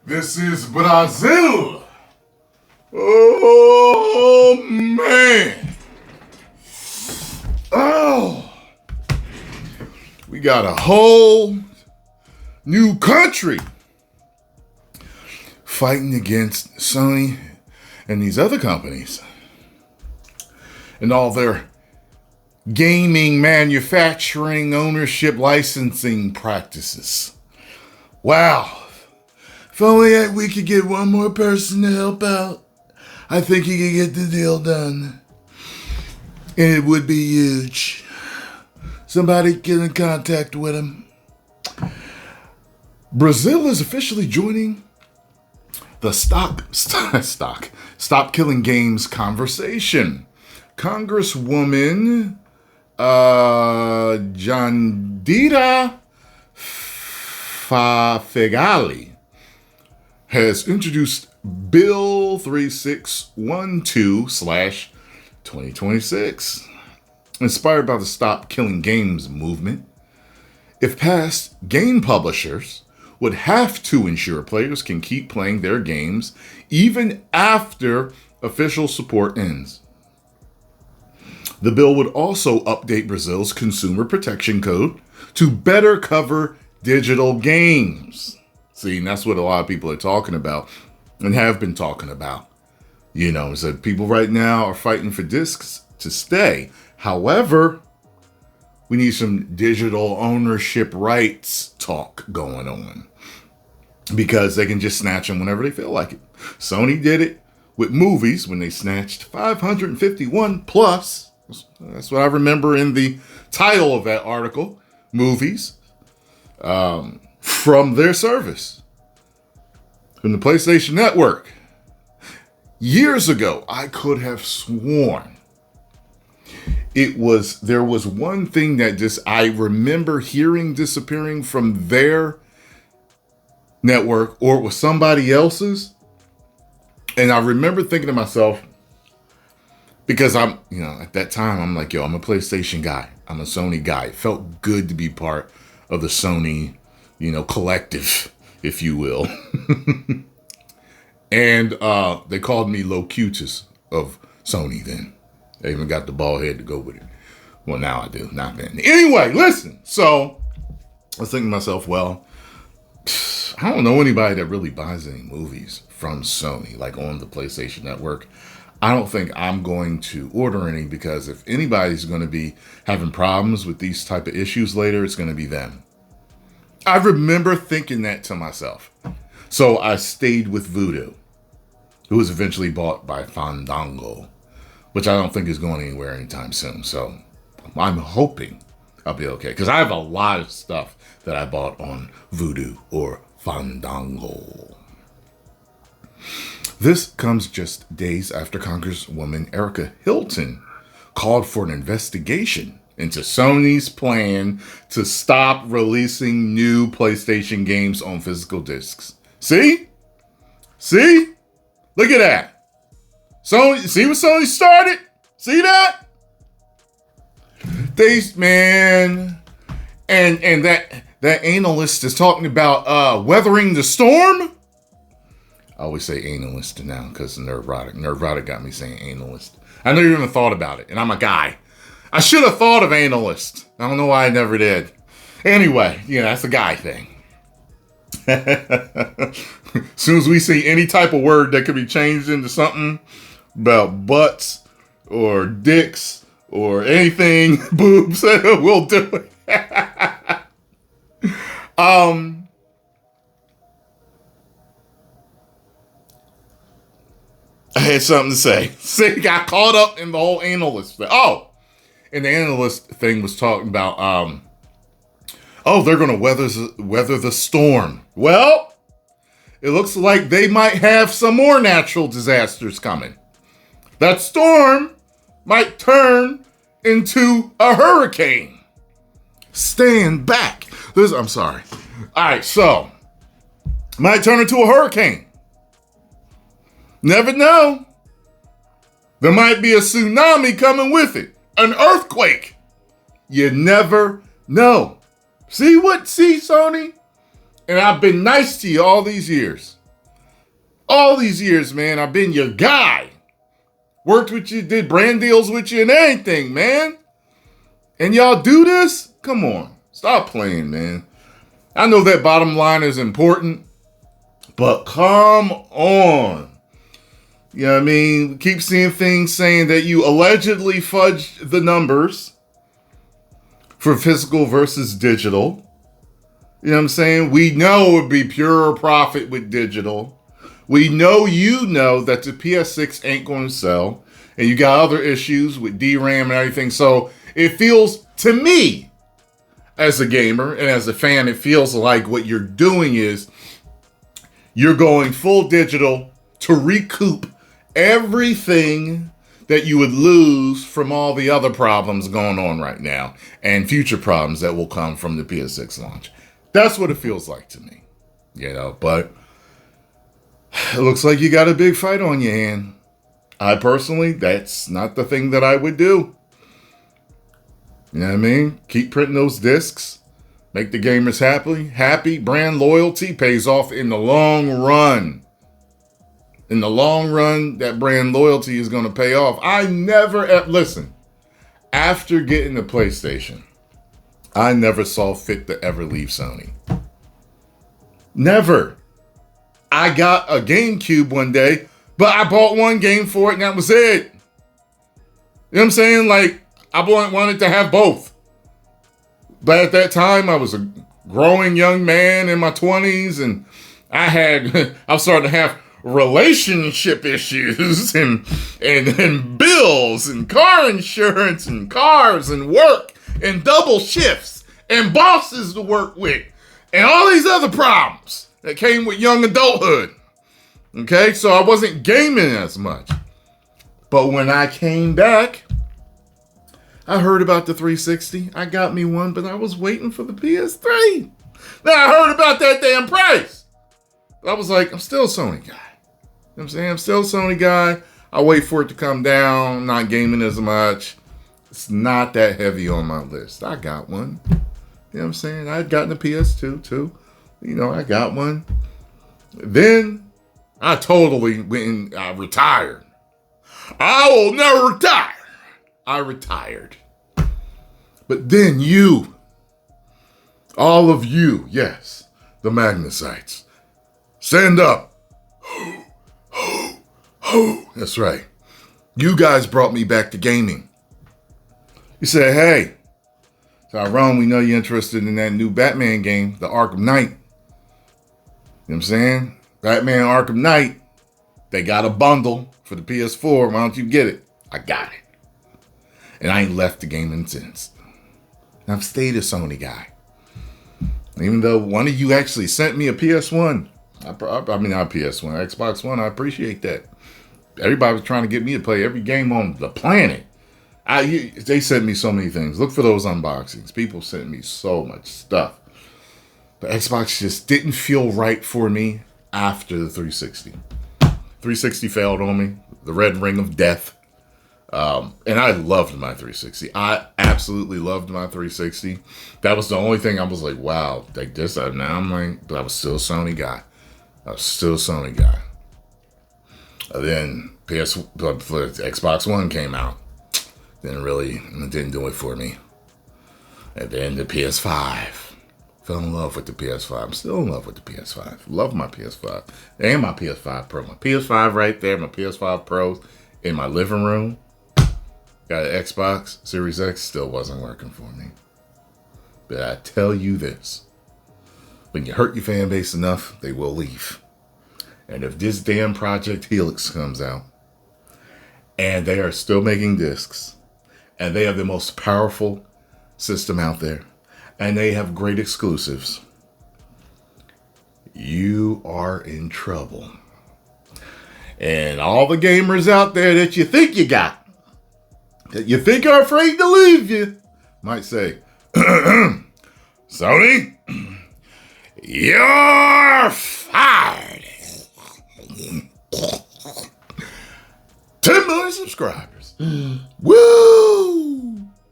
This is Brazil. Oh, man. Oh. We got a whole new country fighting against Sony and these other companies and all their gaming, manufacturing, ownership, licensing practices. Wow. If only we could get one more person to help out, I think he could get the deal done. And it would be huge. Somebody get in contact with him. Brazil is officially joining the Stop Killing Games conversation. Congresswoman Jandira Feghali has introduced Bill 3612/2026, inspired by the Stop Killing Games movement. If passed, game publishers would have to ensure players can keep playing their games even after official support ends. The bill would also update Brazil's Consumer Protection Code to better cover digital games. See, and that's what a lot of people are talking about and have been talking about. You know, so people right now are fighting for discs to stay. However, we need some digital ownership rights talk going on because they can just snatch them whenever they feel like it. Sony did it with movies when they snatched 551 plus. That's what I remember in the title of that article, movies, from their service, from the PlayStation Network. Years ago, I could have sworn there was one thing that I remember hearing disappearing from their network, or it was somebody else's. And I remember thinking to myself, because at that time, I'm like, I'm a PlayStation guy. I'm a Sony guy. It felt good to be part of the Sony, collective, if you will. And they called me Locutus of Sony then. I even got the bald head to go with it. Well, now I do, not then. Anyway, listen. So I was thinking to myself, well, I don't know anybody that really buys any movies from Sony, like on the PlayStation Network. I don't think I'm going to order any, because if anybody's going to be having problems with these type of issues later, it's going to be them. I remember thinking that to myself. So I stayed with Voodoo, who was eventually bought by Fandango, which I don't think is going anywhere anytime soon. So I'm hoping I'll be okay, because I have a lot of stuff that I bought on Voodoo or Fandango. This comes just days after Congresswoman Erika Hilton called for an investigation into Sony's plan to stop releasing new PlayStation games on physical discs. See? Look at that. Sony, see what Sony started? See that? And that analyst is talking about weathering the storm. I always say analyst now because Nerdrotic. Nerdrotic got me saying analyst. I never even thought about it, and I'm a guy. I should have thought of analyst. I don't know why I never did. Anyway, that's a guy thing. As soon as we see any type of word that could be changed into something about butts or dicks or anything, boobs, we'll do it. I had something to say. See, got caught up in the whole analyst thing. Oh, and the analyst thing was talking about, they're going to weather the storm. Well, it looks like they might have some more natural disasters coming. That storm might turn into a hurricane. Stand back. I'm sorry. All right, so might turn into a hurricane. Never know. There might be a tsunami coming with it. An earthquake. You never know. See, Sony? And I've been nice to you all these years. All these years, man, I've been your guy. Worked with you, did brand deals with you and everything, man. And y'all do this? Come on. Stop playing, man. I know that bottom line is important, but come on. You know what I mean? Keep seeing things saying that you allegedly fudged the numbers for physical versus digital. You know what I'm saying? We know it would be pure profit with digital. We know you know that the PS6 ain't going to sell. And you got other issues with DRAM and everything. So it feels, to me, as a gamer and as a fan, it feels like what you're doing is you're going full digital to recoup everything that you would lose from all the other problems going on right now and future problems that will come from the PS6 launch. That's what it feels like to me, you know, but it looks like you got a big fight on your hand. I personally, that's not the thing that I would do. You know what I mean? Keep printing those discs. Make the gamers happy. Brand loyalty pays off in the long run. In the long run, that brand loyalty is going to pay off. Listen, after getting the PlayStation, I never saw fit to ever leave Sony. Never. I got a GameCube one day, but I bought one game for it and that was it. You know what I'm saying? Like, I wanted to have both. But at that time, I was a growing young man in my 20s and I was starting to have relationship issues and bills and car insurance and cars and work and double shifts and bosses to work with and all these other problems that came with young adulthood. Okay, so I wasn't gaming as much. But when I came back, I heard about the 360. I got me one, but I was waiting for the PS3. Then I heard about that damn price. I was like, I'm still a Sony guy. You know what I'm saying? I'm still a Sony guy. I'll wait for it to come down. I'm not gaming as much. It's not that heavy on my list. I got one. You know what I'm saying? I had gotten a PS2 too. You know, I got one. Then I totally went and I retired. I will never retire. I retired. But then you, all of you, yes, the Magnusites, stand up. That's right. You guys brought me back to gaming. You said, hey, Tyrone, we know you're interested in that new Batman game, the Arkham Knight. You know what I'm saying? Batman Arkham Knight. They got a bundle for the PS4. Why don't you get it? I got it. And I ain't left the gaming since. And I've stayed a Sony guy. Even though one of you actually sent me a PS1. I mean, not PS1, Xbox One. I appreciate that. Everybody was trying to get me to play every game on the planet. They sent me so many things. Look for those unboxings. People sent me so much stuff. But Xbox just didn't feel right for me after the 360. 360 failed on me. The red ring of death. And I loved my 360. I absolutely loved my 360. That was the only thing I was like, wow, like this. Now I'm like, but I was still a Sony guy. And then Xbox One came out. Didn't do it for me. And then the PS5. Fell in love with the PS5. I'm still in love with the PS5. Love my PS5. And my PS5 Pro. My PS5 right there. My PS5 Pro in my living room. Got an Xbox Series X. Still wasn't working for me. But I tell you this. When you hurt your fan base enough, they will leave. And if this damn Project Helix comes out, and they are still making discs, and they have the most powerful system out there, and they have great exclusives, you are in trouble. And all the gamers out there that you think you got, that you think are afraid to leave you, might say, Sony, you're fired. 10 million subscribers. Woo!